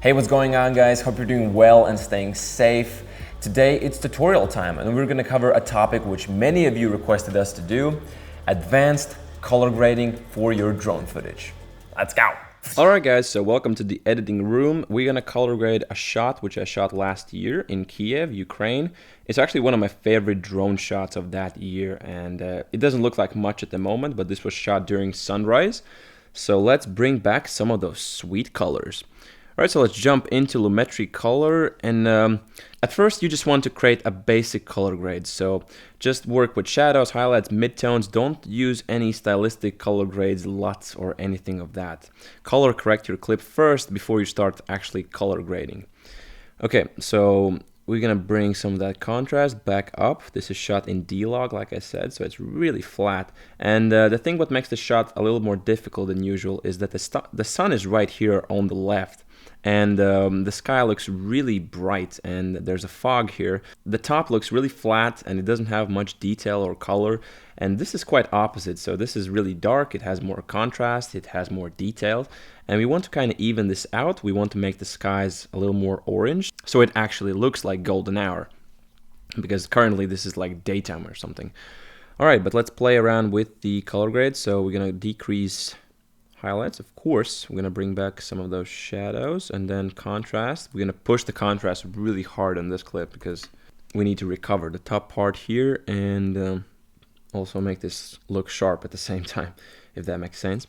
Hey, what's going on, guys? Hope you're doing well and staying safe. Today it's tutorial time, and we're going to cover a topic which many of you requested us to do: advanced color grading for your drone footage. Let's go! Alright guys, so welcome to the editing room. We're going to color grade a shot which I shot last year in Kiev, Ukraine. It's actually one of my favorite drone shots of that year, and it doesn't look like much at the moment, but this was shot during sunrise. So let's bring back some of those sweet colors. Alright, so let's jump into Lumetri color, and at first you just want to create a basic color grade. So just work with shadows, highlights, midtones. Don't use any stylistic color grades, LUTs, or anything of that. Color correct your clip first before you start actually color grading. Okay, so we're gonna bring some of that contrast back up. This is shot in D-Log, like I said, so it's really flat. And the thing what makes the shot a little more difficult than usual is that the sun is right here on the left. And the sky looks really bright, and there's a fog here. The top looks really flat, and it doesn't have much detail or color. And this is quite opposite. So this is really dark, it has more contrast, it has more detail. And we want to kind of even this out. We want to make the skies a little more orange, so it actually looks like golden hour. Because currently this is like daytime or something. Alright, but let's play around with the color grade. So we're going to decrease highlights, of course. We're going to bring back some of those shadows, and then contrast. We're going to push the contrast really hard on this clip because we need to recover the top part here and also make this look sharp at the same time, if that makes sense.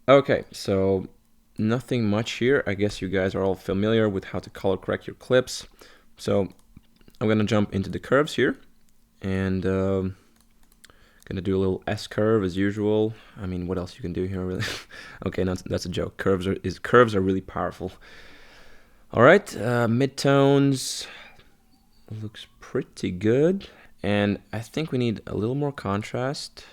Okay, so nothing much here. I guess you guys are all familiar with how to color correct your clips. So I'm going to jump into the curves here, and gonna do a little S curve as usual. I mean, what else you can do here, really? Okay, no, that's a joke. Curves are really powerful. All right, midtones looks pretty good, and I think we need a little more contrast.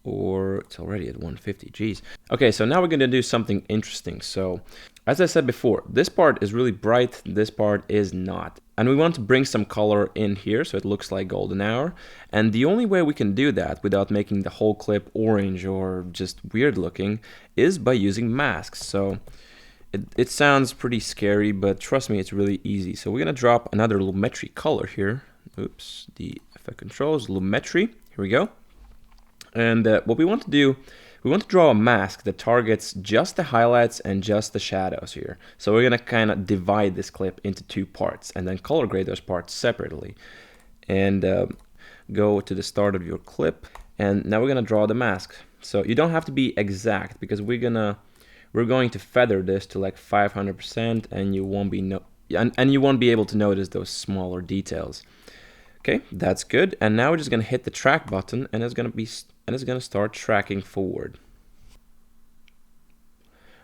Or it's already at 150. Geez. Okay, so now we're gonna do something interesting. So, as I said before, this part is really bright, this part is not. And we want to bring some color in here so it looks like golden hour. And the only way we can do that without making the whole clip orange or just weird looking is by using masks. So it sounds pretty scary, but trust me, it's really easy. So we're gonna drop another Lumetri color here. Oops, the effect controls, Lumetri, here we go. And what we want to do, we want to draw a mask that targets just the highlights and just the shadows here. So we're going to kind of divide this clip into two parts and then color grade those parts separately. And go to the start of your clip. And now we're going to draw the mask. So you don't have to be exact because we're going to feather this to like 500%, and you won't be able to notice those smaller details. Okay, that's good. And now we're just going to hit the track button, and it's going to start tracking forward.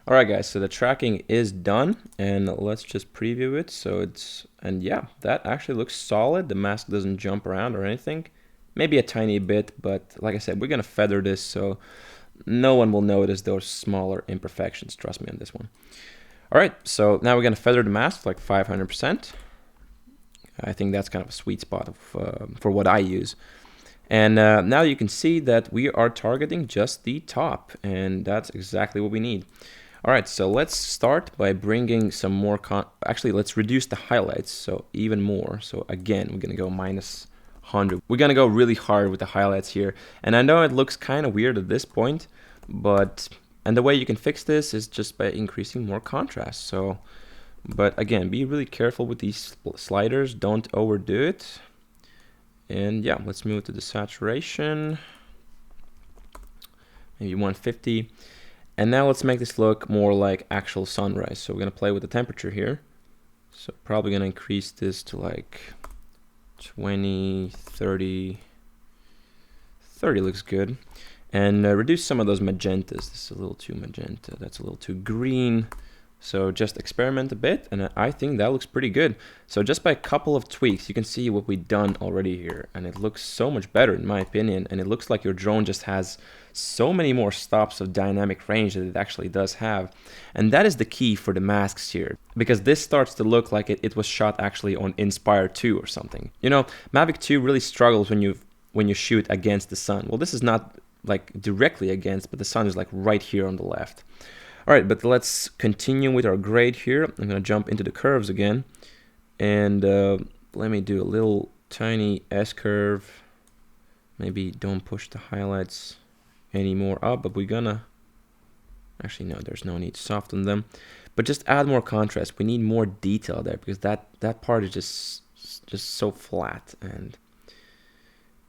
All right, guys, so the tracking is done, and let's just preview it. And yeah, that actually looks solid. The mask doesn't jump around or anything. Maybe a tiny bit, but like I said, we're going to feather this so no one will notice those smaller imperfections. Trust me on this one. All right, so now we're going to feather the mask like 500%. I think that's kind of a sweet spot for what I use. And now you can see that we are targeting just the top, and that's exactly what we need. All right, so let's start by bringing some more actually, let's reduce the highlights, so even more. So again, we're gonna go minus 100. We're gonna go really hard with the highlights here. And I know it looks kind of weird at this point, and the way you can fix this is just by increasing more contrast. So, but again, be really careful with these sliders, don't overdo it. And yeah, let's move to the saturation, maybe 150. And now let's make this look more like actual sunrise. So we're gonna play with the temperature here. So probably gonna increase this to like 20, 30. 30 looks good. And reduce some of those magentas. This is a little too magenta, that's a little too green. So just experiment a bit, and I think that looks pretty good. So just by a couple of tweaks, you can see what we've done already here, and it looks so much better in my opinion, and it looks like your drone just has so many more stops of dynamic range that it actually does have. And that is the key for the masks here, because this starts to look like it was shot actually on Inspire 2 or something. You know, Mavic 2 really struggles when you shoot against the sun. Well, this is not like directly against, but the sun is like right here on the left. All right, but let's continue with our grade here. I'm gonna jump into the curves again, and let me do a little tiny S curve. Maybe don't push the highlights any more up, but we're gonna, actually no, there's no need to soften them, but just add more contrast. We need more detail there because that part is just so flat. And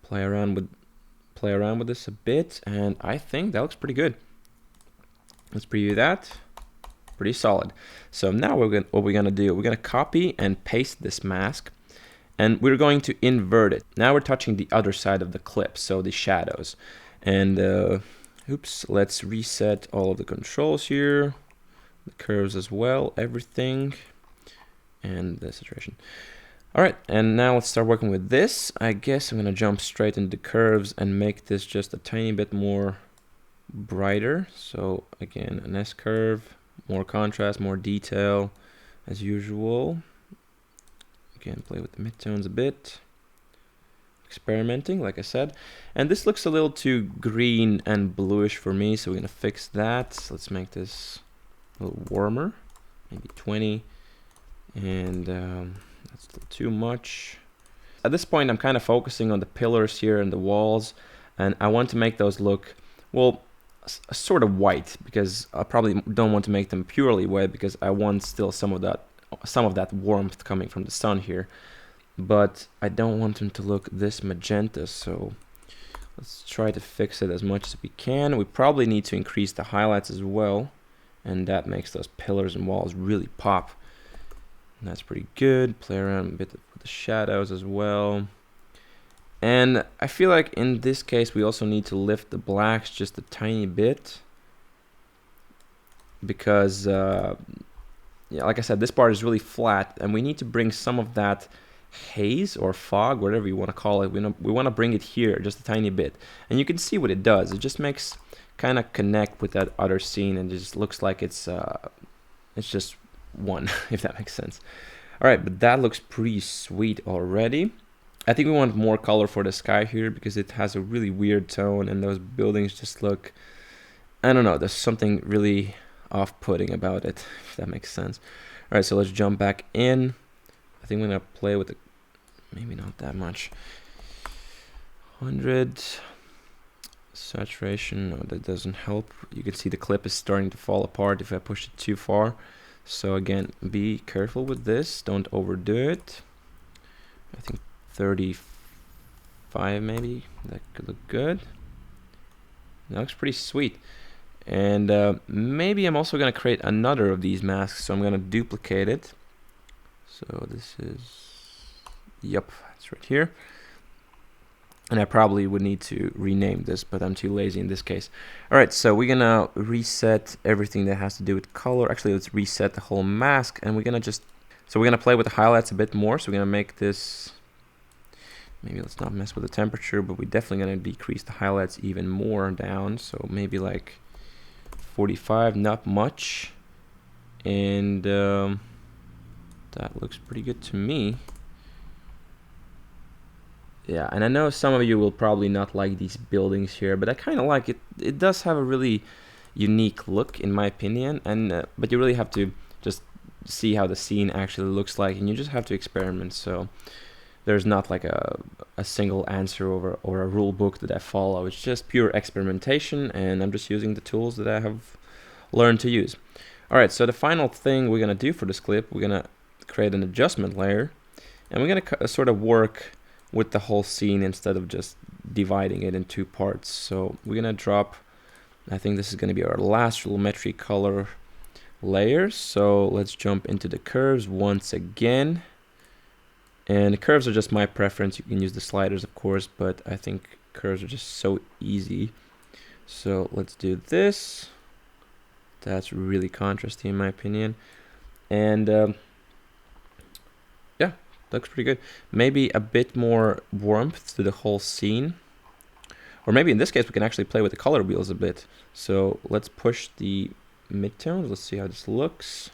play around with this a bit, and I think that looks pretty good. Let's preview that. Pretty solid. So now what we're gonna do, we're gonna copy and paste this mask, and we're going to invert it. Now we're touching the other side of the clip, so the shadows. And oops, let's reset all of the controls here, the curves as well, everything, and the saturation. All right, and now let's start working with this. I guess I'm gonna jump straight into the curves and make this just a tiny bit more brighter. So again, an S curve, more contrast, more detail as usual. Again, play with the midtones a bit, experimenting like I said. And this looks a little too green and bluish for me, so we're gonna fix that. So let's make this a little warmer, maybe 20, and that's still too much. At this point I'm kind of focusing on the pillars here and the walls, and I want to make those look, well, sort of white, because I probably don't want to make them purely white because I want still some of that warmth coming from the sun here, but I don't want them to look this magenta. So let's try to fix it as much as we can. We probably need to increase the highlights as well, and that makes those pillars and walls really pop. And that's pretty good. Play around a bit with the shadows as well. And I feel like in this case we also need to lift the blacks just a tiny bit, because yeah, like I said, this part is really flat, and we need to bring some of that haze or fog, whatever you want to call it. We want to bring it here just a tiny bit, and you can see what it does. It just makes kind of connect with that other scene, and it just looks like it's just one, if that makes sense. All right, but that looks pretty sweet already. I think we want more color for the sky here because it has a really weird tone, and those buildings just look, I don't know, there's something really off-putting about it, if that makes sense. All right, so let's jump back in. I think we're gonna play with the, maybe not that much, 100 saturation. No, that doesn't help. You can see the clip is starting to fall apart if I push it too far. So again, be careful with this, don't overdo it. I think 35 maybe, that could look good. That looks pretty sweet. And maybe I'm also going to create another of these masks, so I'm going to duplicate it. So this is, yep, it's right here. And I probably would need to rename this, but I'm too lazy in this case. All right, so we're going to reset everything that has to do with color. Actually, let's reset the whole mask, and we're going to just, so we're going to play with the highlights a bit more. So we're going to make this, maybe let's not mess with the temperature, but we're definitely going to decrease the highlights even more down. So maybe like 45, not much. And that looks pretty good to me. Yeah, and I know some of you will probably not like these buildings here, but I kind of like it. It does have a really unique look, in my opinion, and but you really have to just see how the scene actually looks like, and you just have to experiment. So there's not like a single answer or a rule book that I follow. It's just pure experimentation, and I'm just using the tools that I have learned to use. All right, so the final thing we're gonna do for this clip, we're gonna create an adjustment layer, and we're gonna sort of work with the whole scene instead of just dividing it in two parts. So we're gonna drop, I think this is gonna be our last volumetry color layer. So let's jump into the curves once again. And the curves are just my preference. You can use the sliders, of course, but I think curves are just so easy. So let's do this. That's really contrasty in my opinion. And yeah, looks pretty good. Maybe a bit more warmth to the whole scene. Or maybe in this case, we can actually play with the color wheels a bit. So let's push the midtones. Let's see how this looks.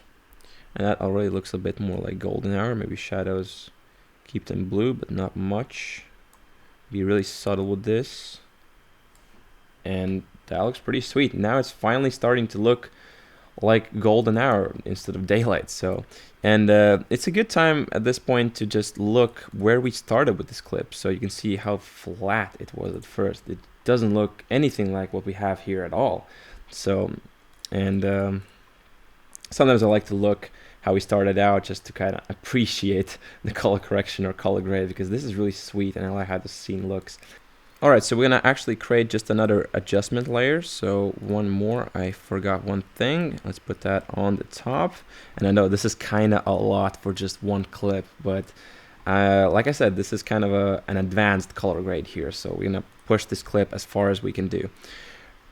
And that already looks a bit more like golden hour. Maybe shadows, keep them blue, but not much. Be really subtle with this. And that looks pretty sweet. Now it's finally starting to look like golden hour instead of daylight. So, and it's a good time at this point to just look where we started with this clip. So you can see how flat it was at first. It doesn't look anything like what we have here at all. So, and sometimes I like to look how we started out just to kind of appreciate the color correction or color grade, because this is really sweet and I like how the scene looks. Alright, so we're gonna actually create just another adjustment layer. So one more, I forgot one thing. Let's put that on the top. And I know this is kind of a lot for just one clip, but like I said, this is kind of an advanced color grade here. So we're gonna push this clip as far as we can do.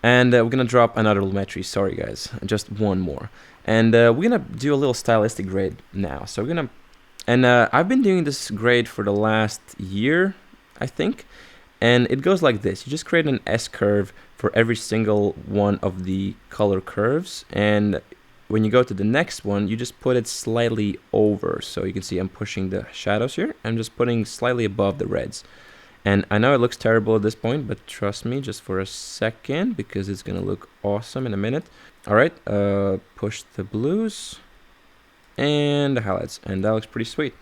And we're gonna drop another lumetri, sorry guys, just one more. And we're gonna do a little stylistic grade now. So we're gonna, and I've been doing this grade for the last year, I think. And it goes like this. You just create an S curve for every single one of the color curves. And when you go to the next one, you just put it slightly over. So you can see I'm pushing the shadows here. I'm just putting slightly above the reds. And I know it looks terrible at this point, but trust me just for a second, because it's gonna look awesome in a minute. All right, push the blues and the highlights, and that looks pretty sweet.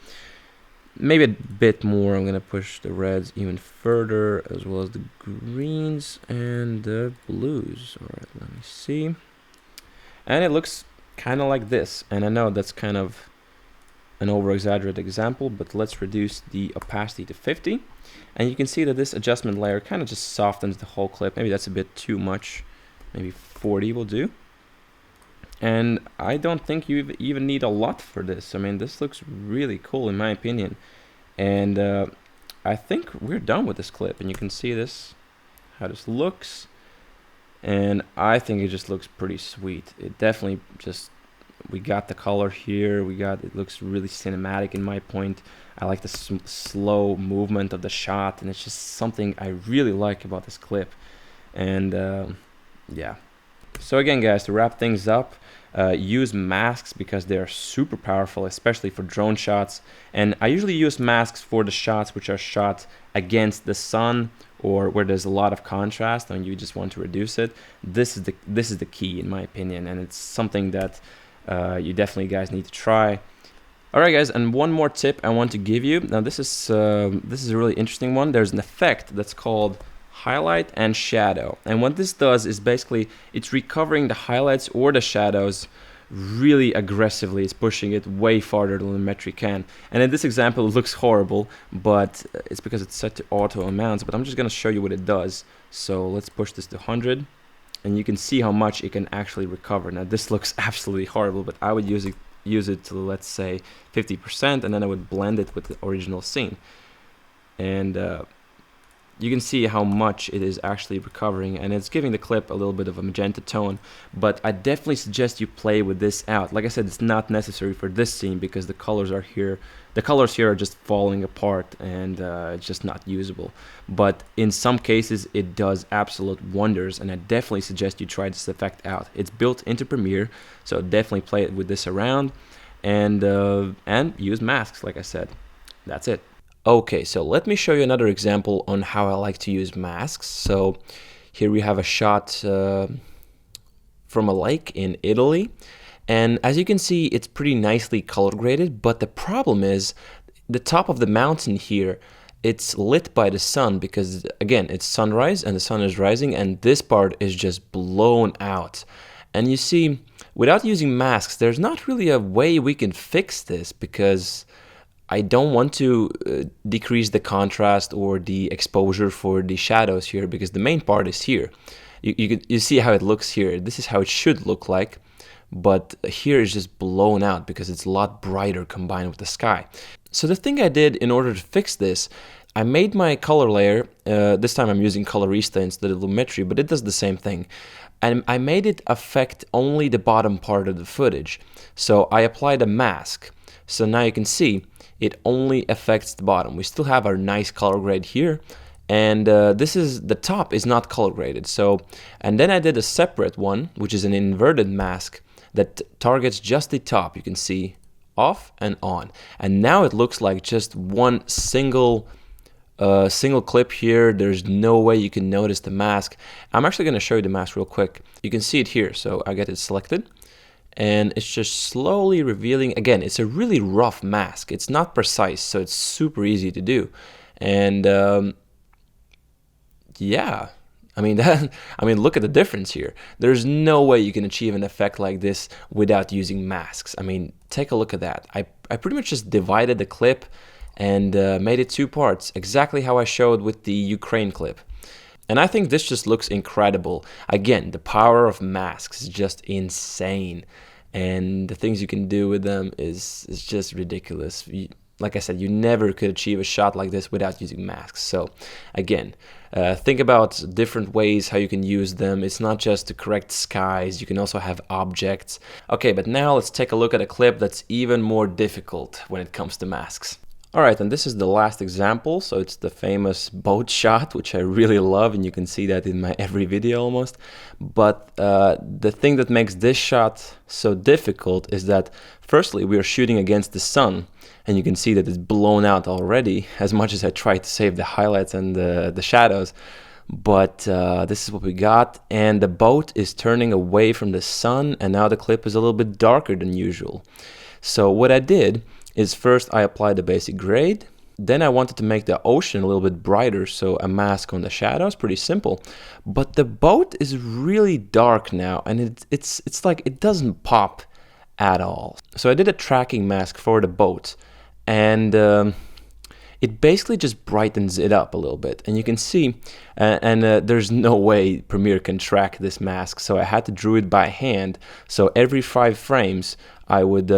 Maybe a bit more. I'm gonna push the reds even further, as well as the greens and the blues. All right, let me see. And it looks kind of like this. And I know that's kind of an over-exaggerated example, but let's reduce the opacity to 50. And you can see that this adjustment layer kind of just softens the whole clip. Maybe that's a bit too much. Maybe 40 will do. And I don't think you even need a lot for this. I mean, this looks really cool in my opinion. And I think we're done with this clip. And you can see this, how this looks. And I think it just looks pretty sweet. It definitely just, we got the color here. It looks really cinematic in my point. I like the slow movement of the shot. And it's just something I really like about this clip. And yeah. So again, guys, to wrap things up, use masks because they're super powerful, especially for drone shots. And I usually use masks for the shots which are shot against the sun or where there's a lot of contrast and you just want to reduce it. This is the key in my opinion, and it's something that you definitely guys need to try. All right, guys, and one more tip I want to give you. Now this is a really interesting one. There's an effect that's called highlight and shadow, and what this does is basically it's recovering the highlights or the shadows really aggressively. It's pushing it way farther than the lumetri can, and in this example it looks horrible, but it's because it's set to auto amounts. But I'm just going to show you what it does. So let's push this to 100 and you can see how much it can actually recover. Now this looks absolutely horrible, but I would use it to, let's say, 50%, and then I would blend it with the original scene, and you can see how much it is actually recovering, and it's giving the clip a little bit of a magenta tone. But I definitely suggest you play with this out. Like I said, it's not necessary for this scene because the colors here are just falling apart, and it's just not usable. But in some cases it does absolute wonders, and I definitely suggest you try this effect out. It's built into Premiere, so definitely play it with this around, and use masks like I said. That's it. Okay, so let me show you another example on how I like to use masks. So here we have a shot from a lake in Italy. And as you can see, it's pretty nicely color graded, but the problem is the top of the mountain here, it's lit by the sun because, again, it's sunrise and the sun is rising, and this part is just blown out. And you see, without using masks, there's not really a way we can fix this because I don't want to decrease the contrast or the exposure for the shadows here because the main part is here. You see how it looks here. This is how it should look like, but here is just blown out because it's a lot brighter combined with the sky. So the thing I did in order to fix this, I made my color layer, this time I'm using Colorista instead of Lumetri, but it does the same thing. And I made it affect only the bottom part of the footage. So I applied a mask. So now you can see it only affects the bottom. We still have our nice color grade here, and the top is not color graded. So, and then I did a separate one, which is an inverted mask that targets just the top. You can see off and on, and now it looks like just one single clip here. There's no way you can notice the mask. I'm actually going to show you the mask real quick. You can see it here. So I get it selected. and it's just slowly revealing. Again, it's a really rough mask. It's not precise, so it's super easy to do. And yeah, I mean, look at the difference here. There's no way you can achieve an effect like this without using masks. I mean, take a look at that. I pretty much just divided the clip and made it 2 parts, exactly how I showed with the Ukraine clip. And I think this just looks incredible. Again, the power of masks is just insane. And the things you can do with them is just ridiculous. Like I said, you never could achieve a shot like this without using masks. So again, think about different ways how you can use them. It's not just to correct skies, you can also have objects. Okay, but now let's take a look at a clip that's even more difficult when it comes to masks. Alright, and this is the last example, so it's the famous boat shot, which I really love, and you can see that in my every video almost. But the thing that makes this shot so difficult is that, firstly, we are shooting against the sun, and you can see that it's blown out already, as much as I tried to save the highlights and the shadows. But this is what we got, and the boat is turning away from the sun, and now the clip is a little bit darker than usual. So what I did is first I applied the basic grade, then I wanted to make the ocean a little bit brighter, so a mask on the shadows, pretty simple. But the boat is really dark now, and it's like it doesn't pop at all. So I did a tracking mask for the boat, and it basically just brightens it up a little bit. And you can see, there's no way Premiere can track this mask, so I had to draw it by hand. So every 5 frames, I would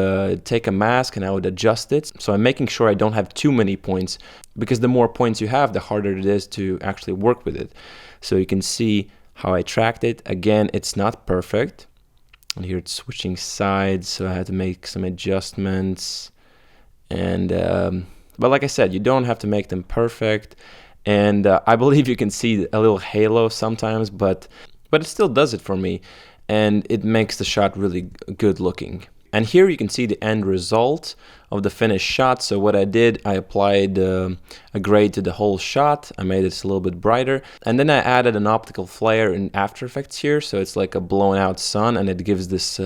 take a mask and I would adjust it. So I'm making sure I don't have too many points, because the more points you have, the harder it is to actually work with it. So you can see how I tracked it. Again, it's not perfect. And here it's switching sides, so I had to make some adjustments. And but like I said, you don't have to make them perfect. And I believe you can see a little halo sometimes, but it still does it for me. And it makes the shot really good looking. And here you can see the end result of the finished shot. So what I did, I applied a grade to the whole shot. I made it a little bit brighter. And then I added an optical flare in After Effects here. So it's like a blown out sun, and it gives this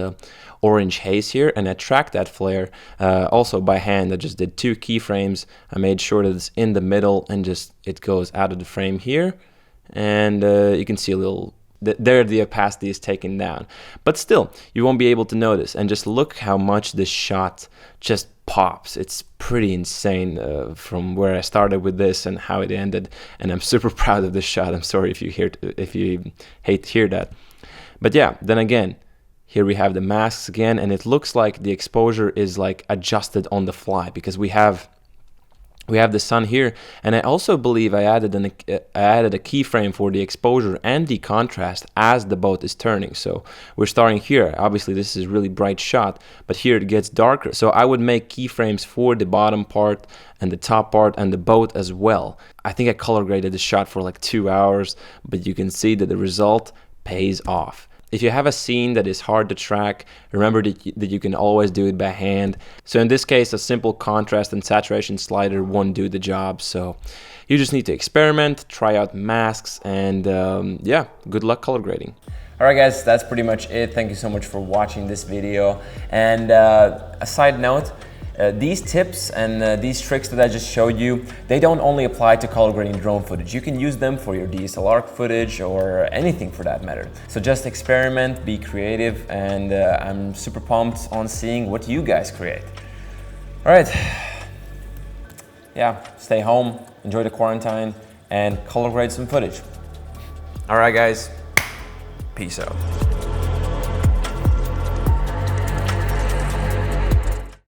orange haze here. And I tracked that flare also by hand. I just did 2 keyframes. I made sure that it's in the middle, and just it goes out of the frame here. And you can see a little... There the opacity is taken down, but still you won't be able to notice. And just look how much this shot just pops. It's pretty insane from where I started with this and how it ended, and I'm super proud of this shot. I'm sorry if you hate to hear that, but yeah, then again, here we have the masks again, and it looks like the exposure is like adjusted on the fly, because we have the sun here. And I also believe I added a keyframe for the exposure and the contrast as the boat is turning. So we're starting here. Obviously this is a really bright shot, but here it gets darker. So I would make keyframes for the bottom part and the top part and the boat as well. I think I color graded the shot for like 2 hours, but you can see that the result pays off. If you have a scene that is hard to track, remember that you can always do it by hand. So in this case, a simple contrast and saturation slider won't do the job. So you just need to experiment, try out masks, and yeah, good luck color grading. Alright guys, that's pretty much it. Thank you so much for watching this video. And a side note, these tips and these tricks that I just showed you, they don't only apply to color grading drone footage. You can use them for your DSLR footage or anything for that matter. So just experiment, be creative, and I'm super pumped on seeing what you guys create. All right, yeah, stay home, enjoy the quarantine, and color grade some footage. All right guys, peace out.